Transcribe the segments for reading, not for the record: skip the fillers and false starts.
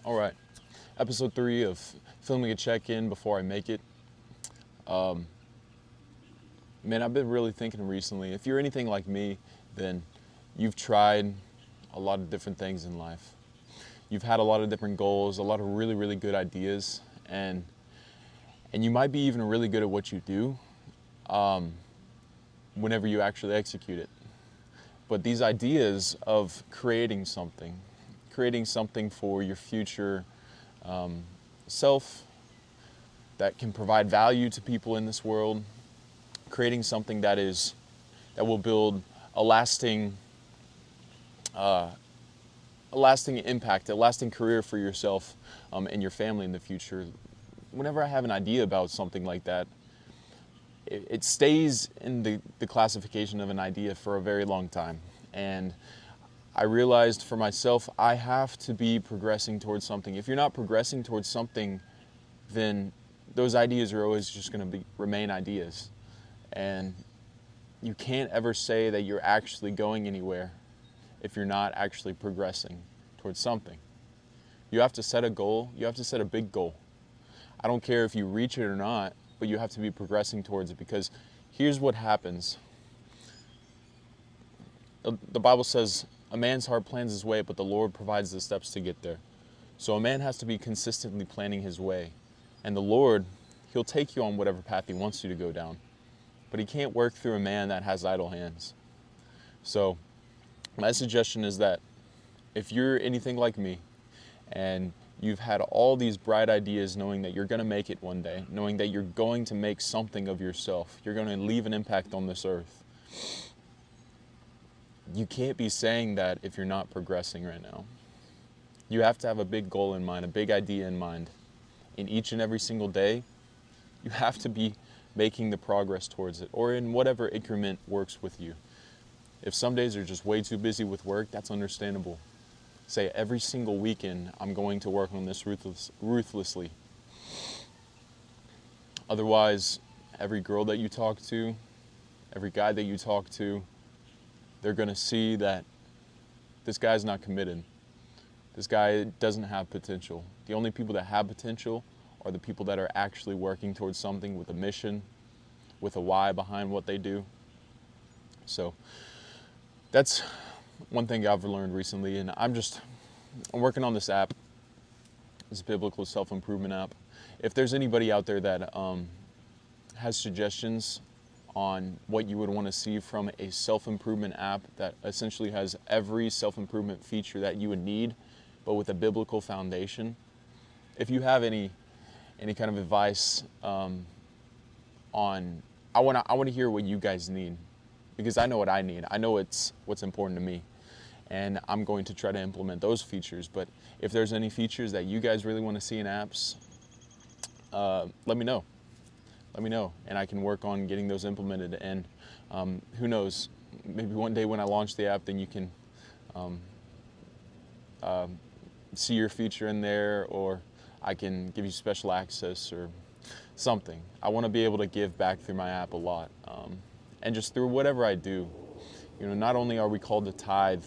All right, episode 3 of filming a check-in before I make it. Um, Man, I've been really thinking recently. If you're anything like me, then you've tried a lot of different things in life. You've had a lot of different goals, a lot of really, really good ideas, and you might be even really good at what you do um, whenever you actually execute it. But these ideas of creating something for your future self that can provide value to people in this world, creating something that will build a lasting a lasting impact, a lasting career for yourself and your family in the future. Whenever I have an idea about something like that, it stays in the classification of an idea for a very long time. And I realized for myself, I have to be progressing towards something. If you're not progressing towards something, then those ideas are always just going to remain ideas. And you can't ever say that you're actually going anywhere if you're not actually progressing towards something. You have to set a goal, you have to set a big goal. I don't care if you reach it or not, but you have to be progressing towards it, because here's what happens. The Bible says, a man's heart plans his way, but the Lord provides the steps to get there. So a man has to be consistently planning his way. And the Lord, He'll take you on whatever path He wants you to go down. But He can't work through a man that has idle hands. So my suggestion is that if you're anything like me and you've had all these bright ideas knowing that you're going to make it one day, knowing that you're going to make something of yourself, you're going to leave an impact on this earth, you can't be saying that if you're not progressing right now. You have to have a big goal in mind, a big idea in mind. In each and every single day, you have to be making the progress towards it, or in whatever increment works with you. If some days are just way too busy with work, that's understandable. Say every single weekend, I'm going to work on this ruthlessly. Otherwise, every girl that you talk to, every guy that you talk to, they're going to see that this guy's not committed. This guy doesn't have potential. The only people that have potential are the people that are actually working towards something with a mission, with a why behind what they do. So that's one thing I've learned recently, and I'm working on this app, this biblical self-improvement app. If there's anybody out there that has suggestions on what you would want to see from a self-improvement app that essentially has every self-improvement feature that you would need, but with a biblical foundation, if you have any kind of advice on, I want to hear what you guys need, because I know what I need. I know what's important to me, and I'm going to try to implement those features. But if there's any features that you guys really want to see in apps, let me know. Let me know, and I can work on getting those implemented. And who knows, maybe one day when I launch the app, then you can see your feature in there, or I can give you special access or something. I want to be able to give back through my app a lot, and just through whatever I do. Not only are we called to tithe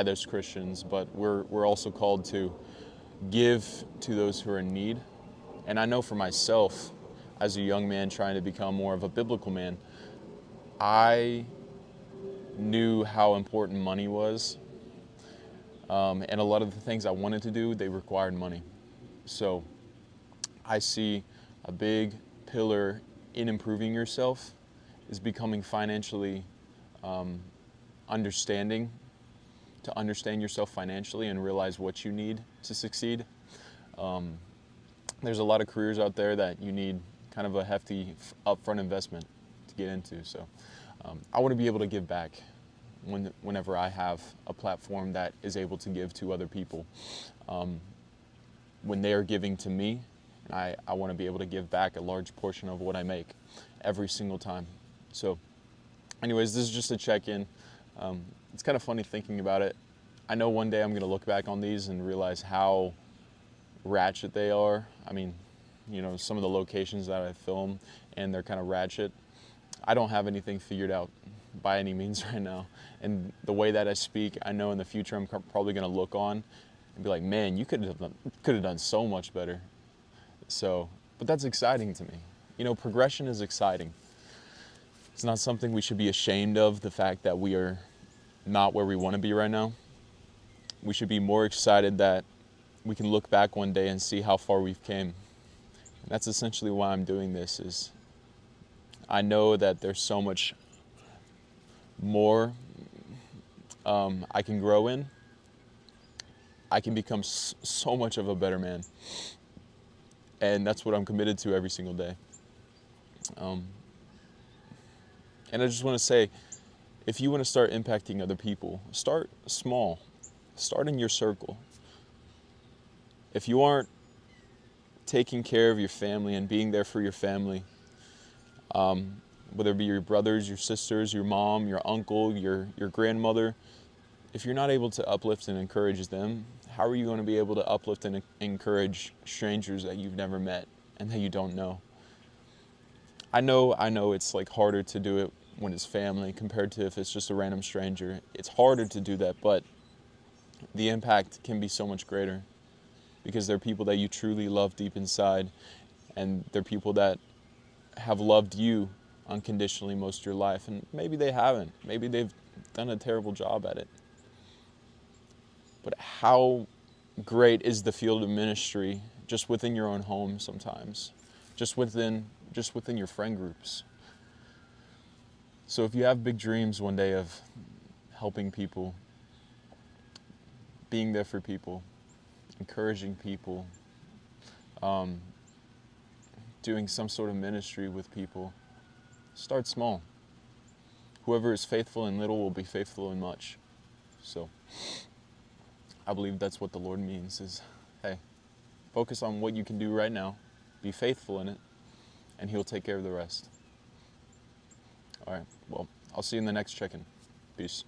as Christians, but we're also called to give to those who are in need. And I know for myself, as a young man trying to become more of a biblical man, I knew how important money was. And a lot of the things I wanted to do, they required money. So I see a big pillar in improving yourself is becoming financially understanding, to understand yourself financially and realize what you need to succeed. There's a lot of careers out there that you need kind of a hefty upfront investment to get into. So I want to be able to give back whenever I have a platform that is able to give to other people. When they are giving to me, I want to be able to give back a large portion of what I make every single time. So anyways, this is just a check-in. It's kind of funny thinking about it. I know one day I'm going to look back on these and realize how ratchet they are. I mean, some of the locations that I film, and they're kind of ratchet. I don't have anything figured out. by any means right now. And the way that I speak, I know in the future I'm probably going to look on and be like, man, you could have done so much better. So, but that's exciting to me. You know, progression is exciting. It's not something we should be ashamed of, the fact that we are not where we want to be right now. We should be more excited that we can look back one day and see how far we've came. And that's essentially why I'm doing this, is I know that there's so much more I can grow in. I can become so much of a better man. And that's what I'm committed to every single day. And I just want to say, if you want to start impacting other people, start small. Start in your circle. If you aren't taking care of your family and being there for your family, whether it be your brothers, your sisters, your mom, your uncle, your grandmother, if you're not able to uplift and encourage them, how are you going to be able to uplift and encourage strangers that you've never met and that you don't know? I know it's like harder to do it when it's family compared to if it's just a random stranger. It's harder to do that, but the impact can be so much greater because they're people that you truly love deep inside, and they're people that have loved you unconditionally most of your life, and maybe they haven't. Maybe they've done a terrible job at it. But how great is the field of ministry just within your own home sometimes, just within your friend groups. So if you have big dreams one day of helping people, being there for people, encouraging people, doing some sort of ministry with people, start small. Whoever is faithful in little will be faithful in much. So I believe that's what the Lord means is, hey, focus on what you can do right now, be faithful in it, and He'll take care of the rest. All right, well, I'll see you in the next check-in. Peace.